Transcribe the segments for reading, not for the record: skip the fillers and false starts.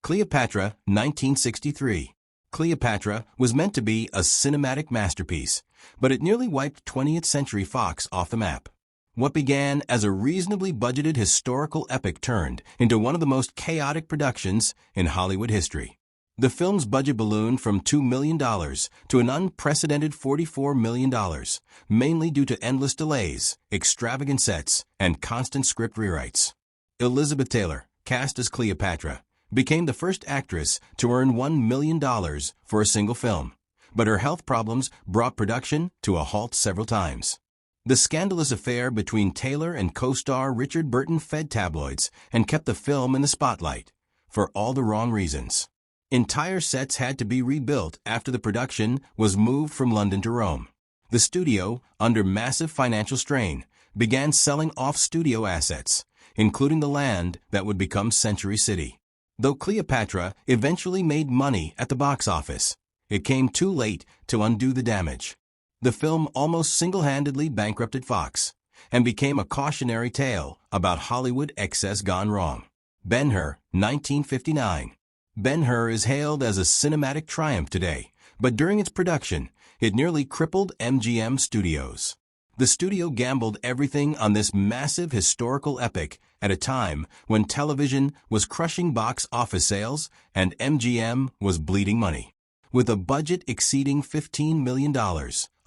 Cleopatra, 1963. Cleopatra was meant to be a cinematic masterpiece, but it nearly wiped 20th Century Fox off the map. What began as a reasonably budgeted historical epic turned into one of the most chaotic productions in Hollywood history. The film's budget ballooned from $2 million to an unprecedented $44 million, mainly due to endless delays, extravagant sets, and constant script rewrites. Elizabeth Taylor, cast as Cleopatra, became the first actress to earn $1 million for a single film, but her health problems brought production to a halt several times. The scandalous affair between Taylor and co-star Richard Burton fed tabloids and kept the film in the spotlight, for all the wrong reasons. Entire sets had to be rebuilt after the production was moved from London to Rome. The studio, under massive financial strain, began selling off studio assets, including the land that would become Century City. Though Cleopatra eventually made money at the box office, it came too late to undo the damage. The film almost single-handedly bankrupted Fox and became a cautionary tale about Hollywood excess gone wrong. Ben-Hur, 1959. Ben-Hur is hailed as a cinematic triumph today, but during its production, it nearly crippled MGM Studios. The studio gambled everything on this massive historical epic at a time when television was crushing box office sales and MGM was bleeding money. With a budget exceeding $15 million,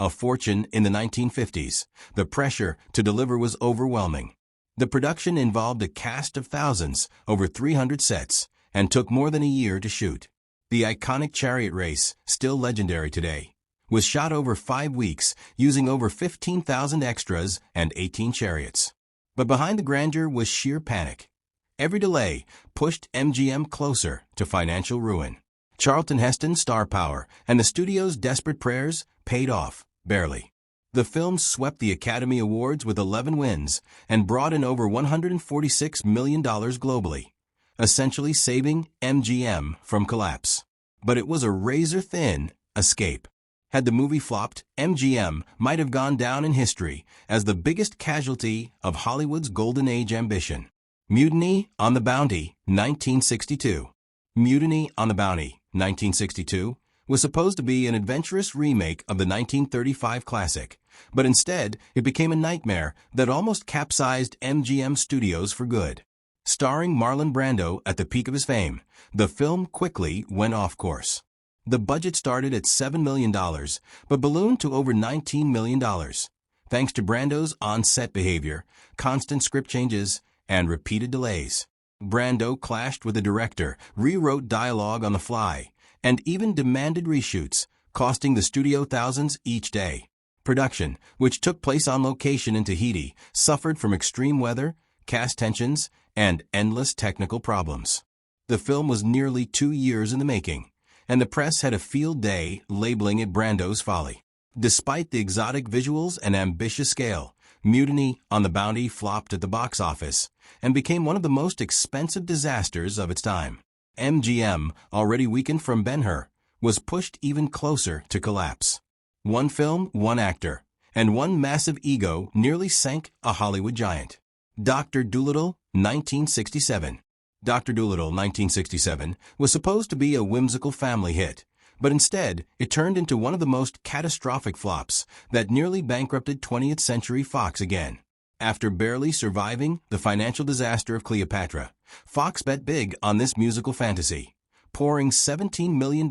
a fortune in the 1950s, the pressure to deliver was overwhelming. The production involved a cast of thousands, over 300 sets, and took more than a year to shoot. The iconic chariot race, still legendary today, was shot over 5 weeks using over 15,000 extras and 18 chariots. But behind the grandeur was sheer panic. Every delay pushed MGM closer to financial ruin. Charlton Heston's star power and the studio's desperate prayers paid off, barely. The film swept the Academy Awards with 11 wins and brought in over $146 million globally, essentially saving MGM from collapse. But it was a razor-thin escape. Had the movie flopped, MGM might have gone down in history as the biggest casualty of Hollywood's golden age ambition. Mutiny on the Bounty, 1962. Mutiny on the Bounty, 1962, was supposed to be an adventurous remake of the 1935 classic, but instead it became a nightmare that almost capsized MGM Studios for good. Starring Marlon Brando at the peak of his fame, the film quickly went off course. The budget started at $7 million, but ballooned to over $19 million, thanks to Brando's on-set behavior, constant script changes, and repeated delays. Brando clashed with the director, rewrote dialogue on the fly, and even demanded reshoots, costing the studio thousands each day. Production, which took place on location in Tahiti, suffered from extreme weather, cast tensions, and endless technical problems. The film was nearly 2 years in the making, and the press had a field day labeling it Brando's folly. Despite the exotic visuals and ambitious scale, Mutiny on the Bounty flopped at the box office and became one of the most expensive disasters of its time. MGM, already weakened from Ben-Hur, was pushed even closer to collapse. One film, one actor, and one massive ego nearly sank a Hollywood giant. Doctor Dolittle, 1967. Dr. Doolittle, 1967, was supposed to be a whimsical family hit, but instead it turned into one of the most catastrophic flops that nearly bankrupted 20th Century Fox again. After barely surviving the financial disaster of Cleopatra, Fox bet big on this musical fantasy, pouring $17 million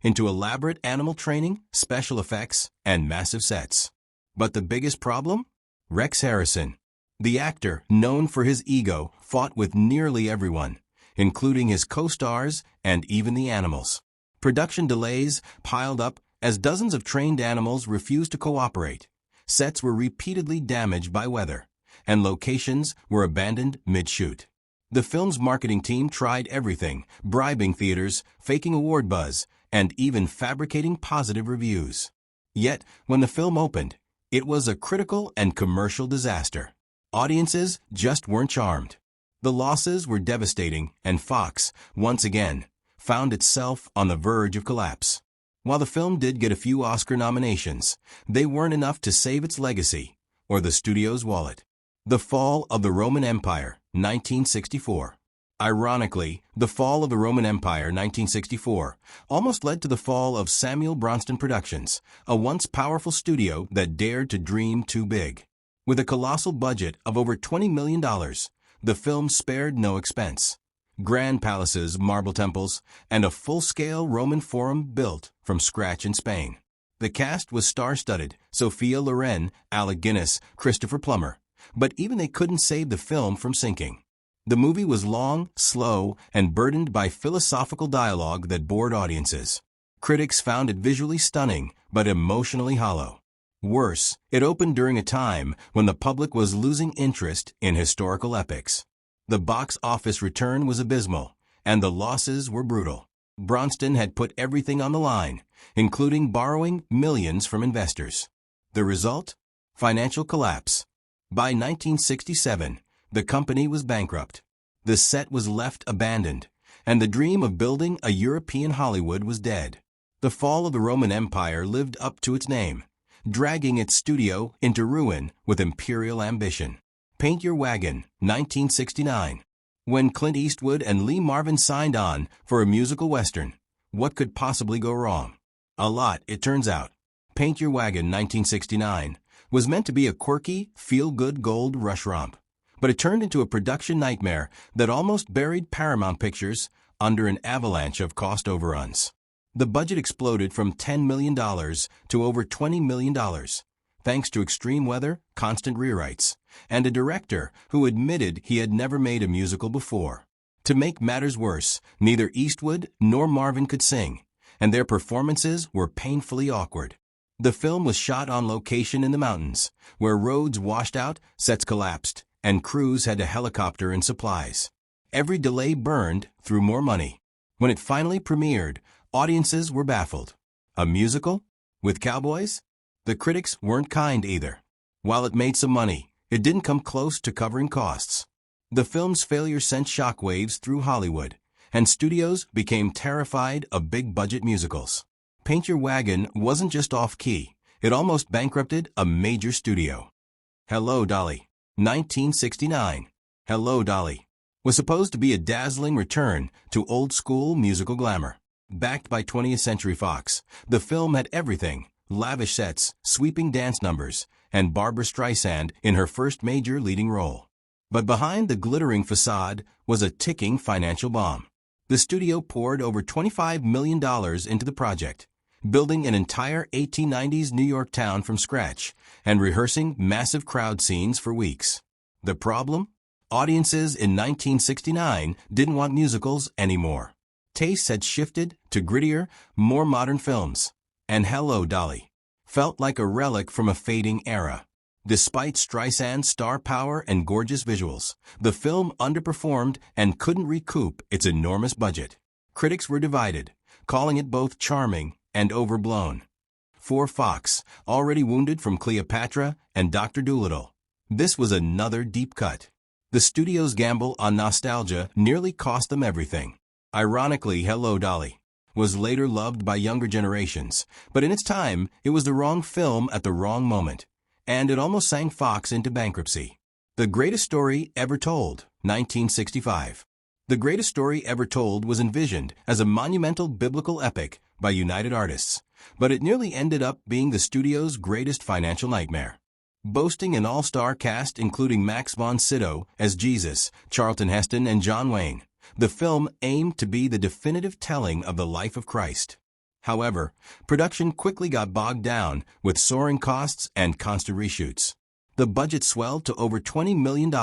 into elaborate animal training, special effects, and massive sets. But the biggest problem? Rex Harrison. The actor, known for his ego, fought with nearly everyone, including his co-stars and even the animals. Production delays piled up as dozens of trained animals refused to cooperate. Sets were repeatedly damaged by weather, and locations were abandoned mid-shoot. The film's marketing team tried everything, bribing theaters, faking award buzz, and even fabricating positive reviews. Yet, when the film opened, it was a critical and commercial disaster. Audiences just weren't charmed. The losses were devastating, and Fox, once again, found itself on the verge of collapse. While the film did get a few Oscar nominations, they weren't enough to save its legacy or the studio's wallet. The Fall of the Roman Empire, 1964. Ironically, the fall of the Roman Empire, 1964, almost led to the fall of Samuel Bronston Productions, a once powerful studio that dared to dream too big. With a colossal budget of over $20 million, the film spared no expense. Grand palaces, marble temples, and a full-scale Roman forum built from scratch in Spain. The cast was star-studded: Sophia Loren, Alec Guinness, Christopher Plummer. But even they couldn't save the film from sinking. The movie was long, slow, and burdened by philosophical dialogue that bored audiences. Critics found it visually stunning, but emotionally hollow. Worse, it opened during a time when the public was losing interest in historical epics. The box office return was abysmal, and the losses were brutal. Bronston had put everything on the line, including borrowing millions from investors. The result? Financial collapse. By 1967, the company was bankrupt. The set was left abandoned, and the dream of building a European Hollywood was dead. The fall of the Roman Empire lived up to its name, dragging its studio into ruin with imperial ambition. Paint Your Wagon, 1969. When Clint Eastwood and Lee Marvin signed on for a musical western, what could possibly go wrong? A lot, it turns out. Paint Your Wagon, 1969, was meant to be a quirky, feel-good gold rush romp, but it turned into a production nightmare that almost buried Paramount Pictures under an avalanche of cost overruns. The budget exploded from $10 million to over $20 million, thanks to extreme weather, constant rewrites, and a director who admitted he had never made a musical before. To make matters worse, neither Eastwood nor Marvin could sing, and their performances were painfully awkward. The film was shot on location in the mountains, where roads washed out, sets collapsed, and crews had to helicopter in supplies. Every delay burned through more money. When it finally premiered, audiences were baffled. A musical? With cowboys? The critics weren't kind either. While it made some money, it didn't come close to covering costs. The film's failure sent shockwaves through Hollywood, and studios became terrified of big-budget musicals. Paint Your Wagon wasn't just off-key, it almost bankrupted a major studio. Hello, Dolly, 1969. Hello, Dolly was supposed to be a dazzling return to old-school musical glamour. Backed by 20th Century Fox, the film had everything: lavish sets, sweeping dance numbers, and Barbra Streisand in her first major leading role. But behind the glittering facade was a ticking financial bomb. The studio poured over $25 million into the project, building an entire 1890s New York town from scratch and rehearsing massive crowd scenes for weeks. The problem? Audiences in 1969 didn't want musicals anymore. Tastes had shifted to grittier, more modern films, and Hello, Dolly felt like a relic from a fading era. Despite Streisand's star power and gorgeous visuals, the film underperformed and couldn't recoup its enormous budget. Critics were divided, calling it both charming and overblown. For Fox, already wounded from Cleopatra and Doctor Dolittle, this was another deep cut. The studio's gamble on nostalgia nearly cost them everything. Ironically, Hello, Dolly was later loved by younger generations, but in its time, it was the wrong film at the wrong moment, and it almost sang Fox into bankruptcy. The Greatest Story Ever Told, 1965. The Greatest Story Ever Told was envisioned as a monumental biblical epic by United Artists, but it nearly ended up being the studio's greatest financial nightmare. Boasting an all-star cast including Max von Sydow as Jesus, Charlton Heston, and John Wayne, the film aimed to be the definitive telling of the life of Christ. However, production quickly got bogged down with soaring costs and constant reshoots. The budget swelled to over $20 million,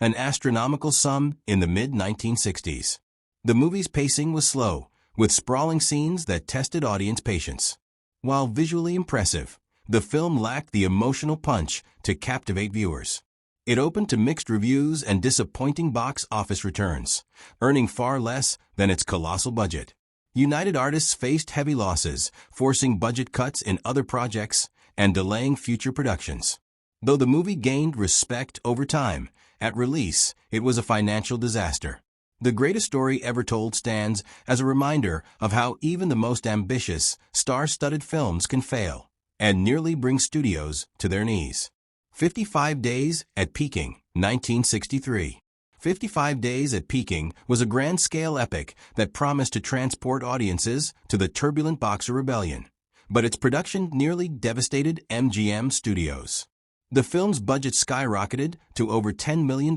an astronomical sum in the mid-1960s. The movie's pacing was slow, with sprawling scenes that tested audience patience. While visually impressive, the film lacked the emotional punch to captivate viewers. It opened to mixed reviews and disappointing box office returns, earning far less than its colossal budget. United Artists faced heavy losses, forcing budget cuts in other projects and delaying future productions. Though the movie gained respect over time, at release, it was a financial disaster. The Greatest Story Ever Told stands as a reminder of how even the most ambitious, star-studded films can fail and nearly bring studios to their knees. 55 Days at Peking, 1963. 55 Days at Peking was a grand-scale epic that promised to transport audiences to the turbulent Boxer Rebellion, but its production nearly devastated MGM Studios. The film's budget skyrocketed to over $10 million,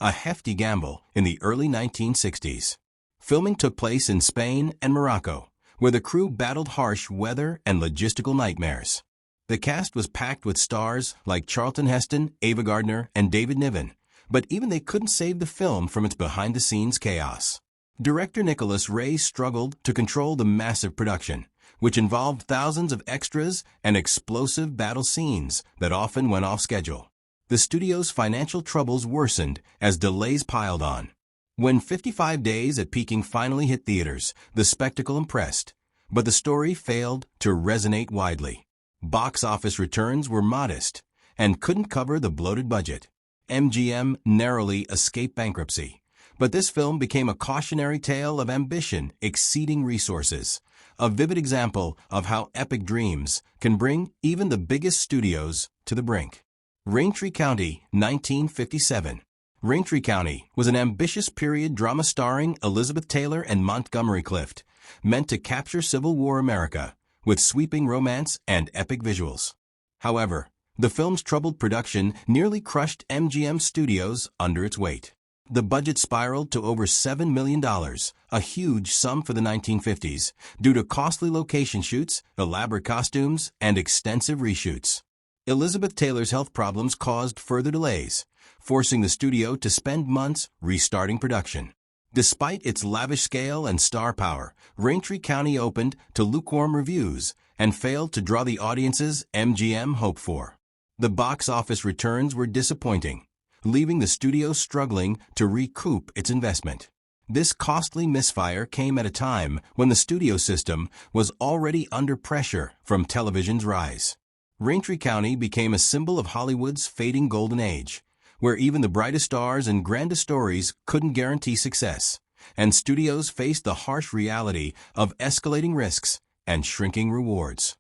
a hefty gamble in the early 1960s. Filming took place in Spain and Morocco, where the crew battled harsh weather and logistical nightmares. The cast was packed with stars like Charlton Heston, Ava Gardner, and David Niven, but even they couldn't save the film from its behind-the-scenes chaos. Director Nicholas Ray struggled to control the massive production, which involved thousands of extras and explosive battle scenes that often went off schedule. The studio's financial troubles worsened as delays piled on. When 55 Days at Peking finally hit theaters, the spectacle impressed, but the story failed to resonate widely. Box office returns were modest and couldn't cover the bloated budget. MGM narrowly escaped bankruptcy, but this film became a cautionary tale of ambition exceeding resources, a vivid example of how epic dreams can bring even the biggest studios to the brink. Rainree County, 1957. Rainree County was an ambitious period drama starring Elizabeth Taylor and Montgomery Clift, meant to capture Civil War America with sweeping romance and epic visuals. However, the film's troubled production nearly crushed MGM Studios under its weight. The budget spiraled to over $7 million, a huge sum for the 1950s, due to costly location shoots, elaborate costumes, and extensive reshoots. Elizabeth Taylor's health problems caused further delays, forcing the studio to spend months restarting production. Despite its lavish scale and star power, Rainree County opened to lukewarm reviews and failed to draw the audiences MGM hoped for. The box office returns were disappointing, leaving the studio struggling to recoup its investment. This costly misfire came at a time when the studio system was already under pressure from television's rise. Rainree County became a symbol of Hollywood's fading golden age, where even the brightest stars and grandest stories couldn't guarantee success, and studios faced the harsh reality of escalating risks and shrinking rewards.